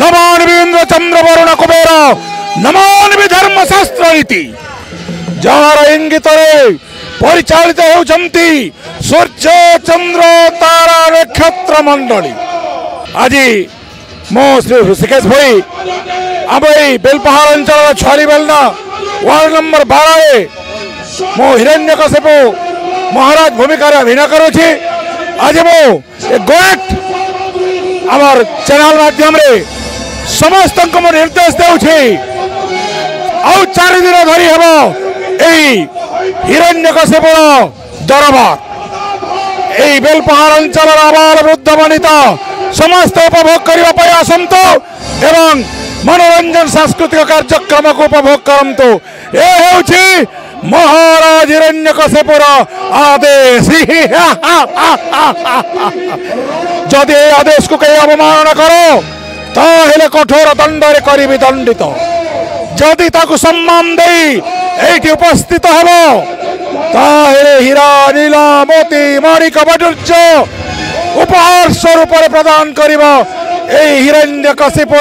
नमानिवेन्द्र चंद्र वरुण कुबेर नमानि धर्मशास्त्र रीति जार इंगित परिचालित होती सूर्य चंद्र तारा नक्षत्र मंडली आज मो श्री ऋषिकेश भाई आम बेलपहाड़ अंचल छाली बेलना वार्ड नंबर 12 मो हिरण्यकशिप महाराज भूमिका अभिनय करुँची आज मो गोएट आमर चैनल माध्यम रे समस्त निर्देश देउछि आउ 4 दिन धरी हेबो एई हिरण्यकशिप दरबार एई बेलपहाड़ अंचल आबाल वृद्ध वनिता समस्त उपभोग करने आसतु एवं मनोरंजन सांस्कृतिक कार्यक्रम को उपभोग करंतु ए होछि महाराज हिरण्यकशिपुर आदेश जदि आदेश को कहीं अवमानना करो ताहेले कठोर दंडरे करिबि दंडित जदि ताकु सम्मान देई एठी उपस्थित हबो ताहेले हीरा नीला मोती माणिक वैडूर्य उपहार स्वरूप प्रदान करिबो ए हिरण्यकशिप